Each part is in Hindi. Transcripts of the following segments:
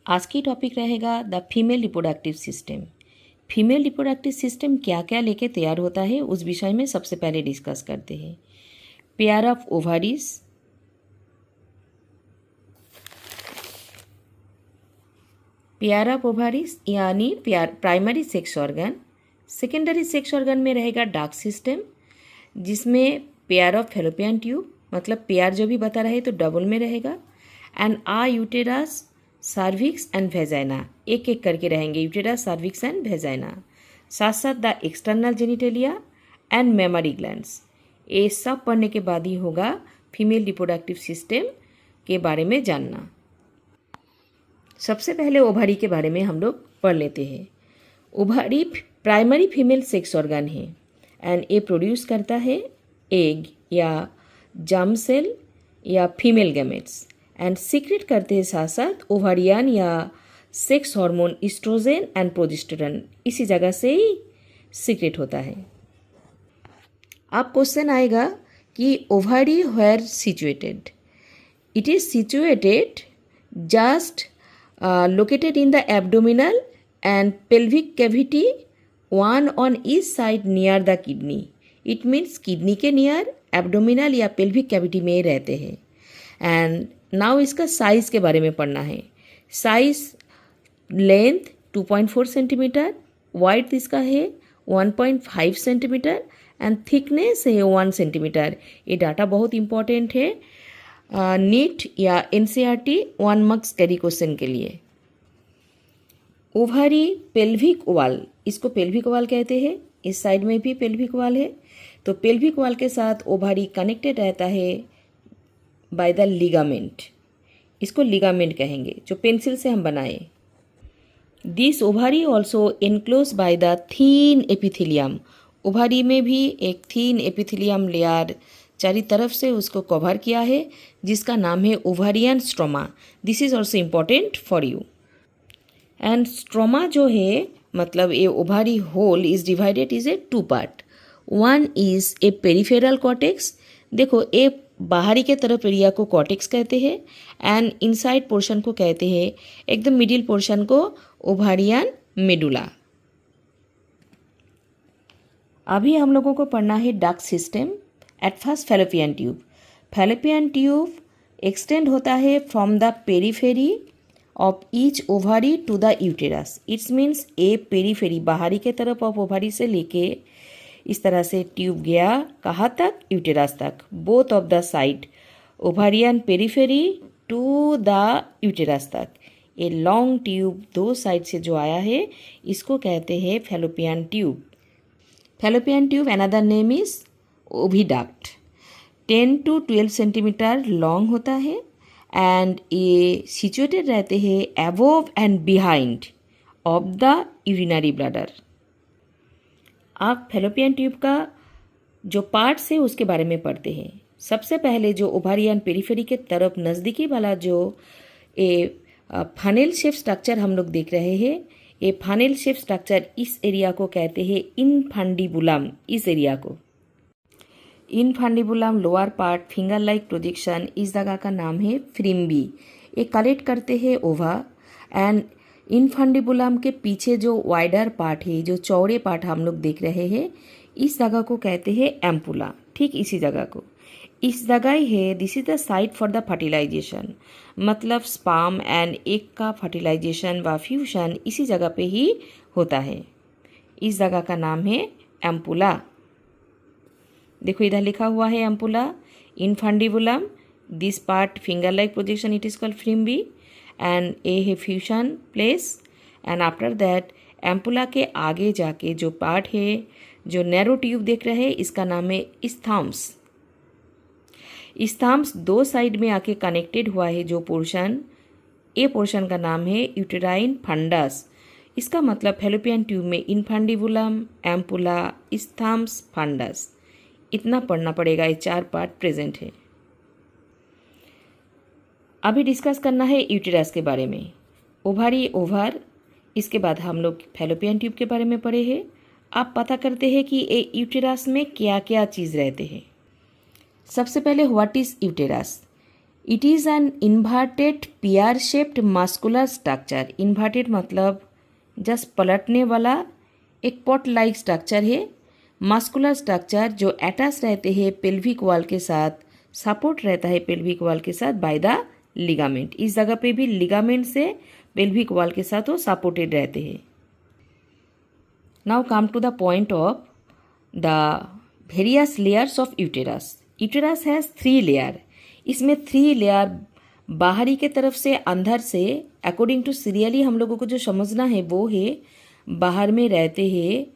आज की टॉपिक रहेगा the female reproductive system. Female reproductive system क्या क्या लेके तैयार होता है उस विषय में सबसे पहले डिस्कस करते हैं। पेयर ऑफ ओवारीज, पेयर ऑफ ओवारीज यानी primary sex organ. Secondary sex organ में रहेगा डक्ट सिस्टम, जिसमें पेयर ऑफ फैलोपियन ट्यूब, मतलब पेयर जो भी बता रहे तो डबल में रहेगा। And uterus, cervix and vagina, एक एक करके रहेंगे, यूटेरस, सर्विक्स एंड वेजाइना। साथ साथ the external genitalia and mammary glands. ये सब पढ़ने के बाद ही होगा फीमेल रिप्रोडक्टिव सिस्टम के बारे में जानना। सबसे पहले ओवारी के बारे में हम लोग पढ़ लेते हैं। Ovary primary female sex organ है एंड ये प्रोड्यूस करता है एग या जर्म सेल या फीमेल गैमेट्स, एंड सीक्रेट करते हैं साथ साथ ओवारियन या sex hormone estrogen and progesterone, इसी जगह से ही सीक्रेट होता है। अब क्वेश्चन आएगा कि ovary where situated. It is situated just located in the abdominal and pelvic cavity, one on each side near the kidney. It means kidney के near abdominal या pelvic cavity में रहते हैं। and now इसका साइज़ के बारे में पढ़ना है। साइज़ लेंथ 2.4 सेंटीमीटर, वाइड इसका है 1.5 सेंटीमीटर एंड थिकनेस है 1 सेंटीमीटर। ये डाटा बहुत इंपॉर्टेंट है नीट या एनसीईआरटी 1 मार्क्स कैरी क्वेश्चन के लिए। ओवारी पेल्विक ओवल, इसको पेल्विक ओवल कहते हैं। इस साइड में भी पेल्विक ओवल है, तो पेल्विक ओवल के साथ ओवारी कनेक्टेड रहता है बाय द लिगामेंट, इसको लिगामेंट कहेंगे, जो पेंसिल से हम बनाए। This ovary also enclose by the thin epithelium. Ovary में भी एक थीन एपिथेलियम लेयर चारी तरफ से उसको कवर किया है, जिसका नाम है ovarian stroma. This is also important for you. And stroma जो है, मतलब ये ovary whole is divided is a 2 part. One is a peripheral cortex, देखो ये बाहरी के तरफ एरिया को कॉर्टेक्स कहते हैं, एंड इनसाइड पोर्शन को कहते हैं, एकदम मिडिल पोर्शन को ओवारियन मेडुला। अभी हम लोगों को पढ़ना है duct system. At first fallopian tube. Fallopian tube extend होता है from the periphery of each ovary to the uterus. It's means a periphery, बाहरी के तरफ ऑफ ओवारी से लेके इस तरह से ट्यूब गया कहाँ तक, यूटेरस तक। Both of the side ovarian periphery to the uterus तक। ए लॉन्ग ट्यूब दो साइड से जो आया है, इसको कहते हैं fallopian tube. Fallopian tube another name is oviduct. 10 to 12 centimetre long होता है एंड ये सिचुएटेड रहते हैं above and behind of the urinary bladder. आप फैलोपियन ट्यूब का जो पार्ट्स है उसके बारे में पढ़ते हैं। सबसे पहले जो ओवारियन पेरिफेरी के तरफ नज़दीकी वाला जो ए फनेल शेप स्ट्रक्चर हम लोग देख रहे हैं, ये फनेल शेप स्ट्रक्चर इस एरिया को कहते हैं इनफंडिबुलम। इस एरिया को infundibulum lower part finger like projection, इस जगह का नाम है फ्रिम्बी। ये कलेक्ट करते हैं ओवा, एंड इनफंडिबुलम के पीछे जो वाइडर पार्ट है, जो चौड़े पार्ट हम लोग देख रहे हैं, इस जगह को कहते हैं एम्पुला। ठीक इसी जगह को, इस जगह ही है, this is the site for the fertilisation, मतलब स्पर्म एंड एग का फर्टिलाइजेशन व फ्यूशन इसी जगह पे ही होता है। इस जगह का नाम है एम्पुला। देखो इधर लिखा हुआ है ampulla, infundibulum, this part finger like projection, it is called fimbriae, and a है fusion place. And after that ampulla के आगे जाके जो पार्ट है, जो नैरो ट्यूब देख रहे हैं, इसका नाम है इस्थाम्स। इस्थाम्स दो साइड में आके कनेक्टेड हुआ है जो पोर्शन, ए पोर्शन का नाम है यूटेराइन फंडस। इसका मतलब फैलोपियन ट्यूब में इनफंडिबुलम, एम्पुला, इस्थाम्स, फंडस, इतना पढ़ना पड़ेगा। ये 4 पार्ट प्रेजेंट है। अभी डिस्कस करना है यूटेरस के बारे में। ओवारी, ओवर, इसके बाद हम लोग फैलोपियन ट्यूब के बारे में पढ़े हैं। आप पता करते हैं कि ये यूटेरस में क्या क्या चीज़ रहते हैं। सबसे पहले what is uterus. It is an inverted pear shaped muscular structure. Inverted मतलब जस्ट पलटने वाला एक पॉट लाइक स्ट्रक्चर है। मस्कुलर स्ट्रक्चर जो अटैच रहते हैं पेल्विक वॉल के साथ, सपोर्ट रहता है पेल्विक वॉल के साथ बाय द लिगामेंट। इस जगह पे भी लिगामेंट से पेल्विक वॉल के साथ वो सपोर्टेड रहते हैं। Now come to the point of the various layers of uterus. Uterus has 3 layer. इसमें 3 लेयर बाहरी के तरफ से अंदर से अकॉर्डिंग टू सीरियली हम लोगों को जो समझना है वो है, बाहर में रहते हैं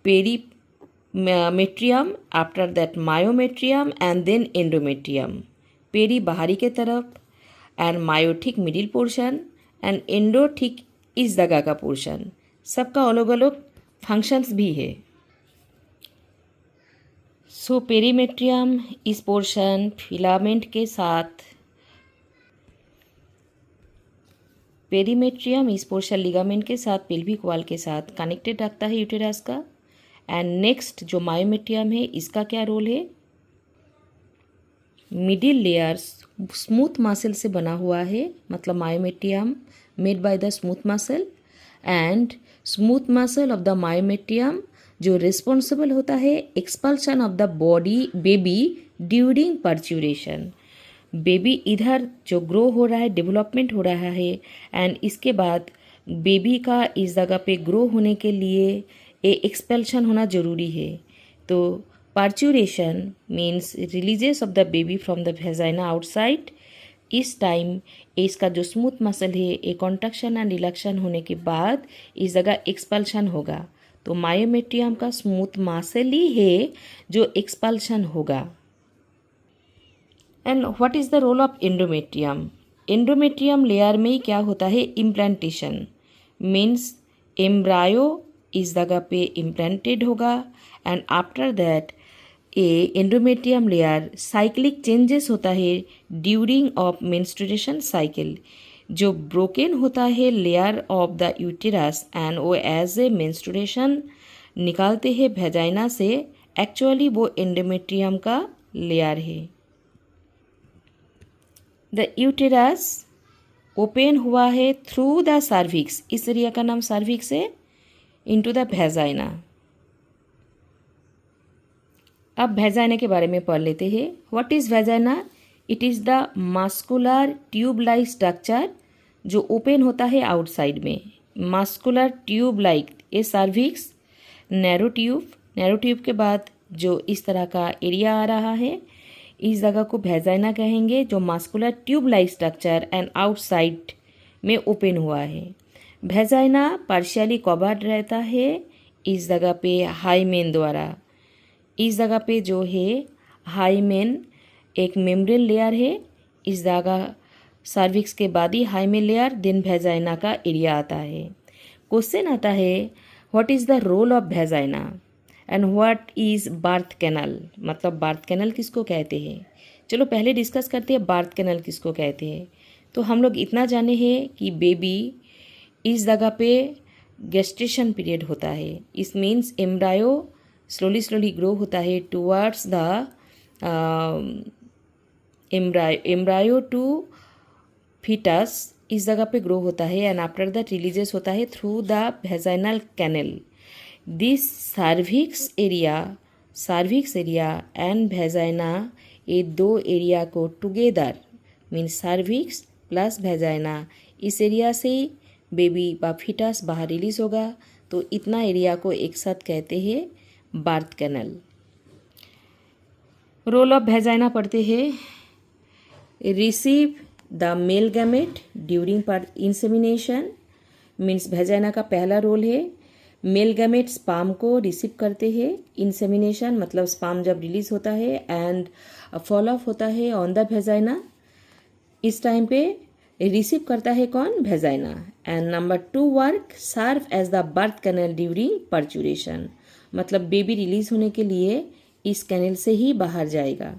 perimetrium, after that myometrium and then endometrium. Peri बाहरी के तरफ एंड मायो ठीक मिडिल पोर्शन एंड एंडो ठीक इस जगह का पोर्शन। सबका अलग अलग फंक्शंस भी है। सो पेरीमेट्रियम इस पोर्शन फिलामेंट के साथ, पेरीमेट्रियम इस पोर्शन लिगामेंट के साथ पेल्विक वॉल के साथ कनेक्टेड रखता है यूटेरस का। एंड नेक्स्ट जो मायोमेट्रियम है, इसका क्या रोल है? मिडिल लेयर्स स्मूथ मसल से बना हुआ है, मतलब myometrium made by the smooth muscle, and smooth muscle of the myometrium जो रिस्पॉन्सिबल होता है expulsion of the body baby during parturition. Baby इधर जो ग्रो हो रहा है, डेवलपमेंट हो रहा है, एंड इसके बाद बेबी का इस जगह पे ग्रो होने के लिए एक्सपेल्शन होना ज़रूरी है। तो parturition means releases of the baby from the vagina outside. इस टाइम इसका जो स्मूथ मसल है एक कॉन्ट्रैक्शन एंड रिलैक्शन होने के बाद इस जगह एक्सपल्शन होगा। तो मायोमेट्रियम का स्मूथ मसल ही है जो एक्सपल्शन होगा। And what is the role of endometrium? Endometrium layer में क्या होता है? इम्प्लांटेशन मीन्स एम्ब्रायो इस जगह पे इम्प्लांटेड होगा, and after that endometrium layer cyclic changes होता है ड्यूरिंग ऑफ मेंस्ट्रुएशन साइकिल। जो ब्रोकन होता है layer of the uterus and वो एज ए मेंस्ट्रुएशन निकालते हैं वेजाइना से, एक्चुअली वो एंडोमेट्रियम का लेयर है। द यूटेरस ओपन हुआ है थ्रू द सर्विक्स, इस एरिया का नाम सर्विक्स है, इनटू द वेजाइना। अब वेजाइना के बारे में पढ़ लेते हैं। What is vagina? It is the muscular tube like structure जो ओपन होता है आउटसाइड में। Muscular tube like a cervix, narrow tube के बाद जो इस तरह का एरिया आ रहा है, इस जगह को वेजाइना कहेंगे, जो muscular tube like structure and outside में ओपन हुआ है। वेजाइना पार्शियली कवर्ड रहता है इस जगह पे हाइमेन द्वारा। इस जगह पे जो है हाइमेन एक मेम्ब्रेन लेयर है, इस जगह सर्विक्स के बाद ही हाइमेन लेयर, देन वेजाइना का एरिया आता है। क्वेश्चन आता है what is the role of vagina and what is birth canal? मतलब बर्थ कैनल किसको कहते हैं? चलो पहले डिस्कस करते हैं बर्थ कैनल किसको कहते हैं। तो हम लोग इतना जाने हैं कि बेबी इस जगह पे गेस्टेशन पीरियड होता है। इस मीन्स एम्ब्रायो स्लोली ग्रो होता है towards the embryo to foetus, इस जगह पे ग्रो होता है, एंड आफ्टर दैट रिलीजेस होता है through the vaginal canal. This cervix area and vagina, ये दो एरिया को together means cervix plus vagina, इस एरिया से बेबी व फीटस बाहर रिलीज होगा। तो इतना एरिया को एक साथ कहते हैं birth canal. Role of vagina पढ़ते हैं। Receive the male gamete during insemination means vagina का पहला रोल है मेल गैमेट स्पर्म को रिसीव करते हैं। इंसेमिनेशन मतलब स्पर्म जब रिलीज होता है एंड फॉल ऑफ होता है ऑन द वेजाइना। इस टाइम पे रिसीव करता है कौन? Vagina. And number 2 work serve as the birth canal during parturition, मतलब बेबी रिलीज होने के लिए इस कैनल से ही बाहर जाएगा।